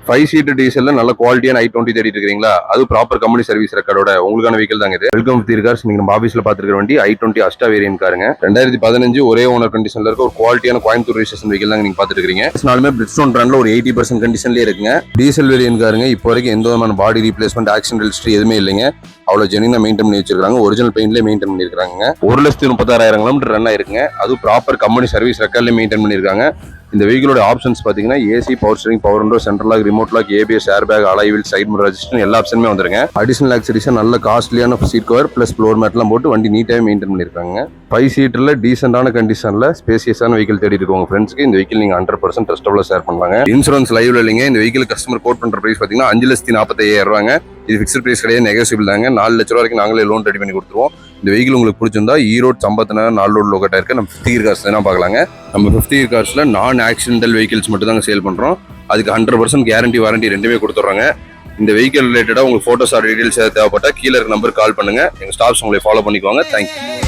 5 seat டீசல்ல நல்ல குவாலிட்டியான i20 தேடிட்டு இருக்கீங்களா? அது ப்ராப்பர் கம்பெனி சர்வீஸ் ரெக்கார்டோட உங்களுக்கான வெஹிக்கிள் தாங்க இது. Welcome with cars. நீங்க நம்ம ஆபீஸ்ல பாத்துக்கிற வண்டி i20 அஸ்டா வேரியன்ட் காருங்க. 2015 ஒரே ஓனர் கண்டிஷன்ல இருக்க ஒரு குவாலிட்டியான கோயம்புத்தூர் ரெஜிஸ்ட்ரேஷன் வெஹிக்கிள் தாங்க நீங்க பாத்துட்டு இருக்கீங்க. நாலுமே பிரிட்ஸ்டோன் பிராண்ட்ல ஒரு 80% கண்டிஷன்லயே இருக்குங்க. டீசல் வேரியன்ட் காருங்க. இப்போ வரைக்கும் எந்த விதமான பாடி ரீப்ளேஸ்மெண்ட் ஆக்சிடென்டல் ஹிஸ்டரி எதுவுமே இல்லைங்க. அவ்வளவு ஜெனினா மெயின்டைன் பண்ணி வச்சிருக்காங்க. ஒரிஜினல் பெயிண்ட்ல மெயின்டைன் பண்ணிருக்காங்க. 1,36,000 கிலோமீட்டர் ரன் ஆயிருக்குங்க. அது ப்ராப்பர் கம்பெனி சர்வீஸ் ரெக்கார்ட்ல மெயின்டைன் பண்ணிருக்காங்க. இந்த வெஹிக்கிளோட ஆப்ஷன்ஸ் பாத்தீங்கன்னா AC, power steering, power window, central lock, remote lock, ABS, air bag, alloy wheel, side mirror adjustment எல்லா ஆப்ஷனுமே வந்துருங்க. அடிஷனல் ஆக்சரிஸா நல்ல காஸ்ட்லியான சீட் கவர் பிளஸ் ஃப்ளோர் மேட்லாம் போட்டு வண்டி நீட்டாவே மெயின்டைன் பண்ணிருக்காங்க. 5 சீட்டர்ல டீசென்டான கண்டிஷன்ல ஸ்பேசியஸான வெஹிக்கிள் தேடி இருக்கோம் உங்க ஃப்ரெண்ட்ஸ்க்கு. இந்த வெஹிக்கிள் நீங்க 100% ட்ரஸ்டபிளா ஷேர் பண்ணலாங்க. இன்சூரன்ஸ் லைவ்ல இல்லைங்க. இந்த வெஹிக்கிள் கஸ்டமர் கோட் பண்ற பிரைஸ் பாத்தீங்கன்னா 5,45,000 ரூபாங்க. இது ஃபிக்ஸ்ட் பிரைஸ் கிடையாது, நெகோசியபிள் தாங்க. 4 லட்சம் ரூபாய் வரைக்கும் நாங்களே லோன் ரெடி பண்ணி கொடுத்துருவோம். இந்த வெஹிக்கிள் உங்களுக்கு பிடிச்சிருந்தா ஈரோடு சம்பத்நகர் 4 ரோடு லொகேட்டா இருக்கு. நம்ம 50 கார்ஸ் தான் பார்க்கலாங்க. நம்ம 50 கார்ஸ்ல நான் ஆக்சிடென்டல் வெஹிக்கிள்ஸ் மட்டும் தாங்க சேல் பண்றோம். அதுக்கு 100% கேரண்டி வாரண்டி ரெண்டுமே கொடுத்துட்றாங்க. இந்த வெஹிக்கிள் ரிலேட்டடா உங்களுக்கு போட்டோஸ் ஆர் டீடைல்ஸ் தேவைப்பட்டா கீழே இருக்க நம்பர் கால் பண்ணுங்க. எங்க ஸ்டாஃப்ஸ் உங்களை ஃபாலோ பண்ணிக்குவாங்க. தேங்க்யூ.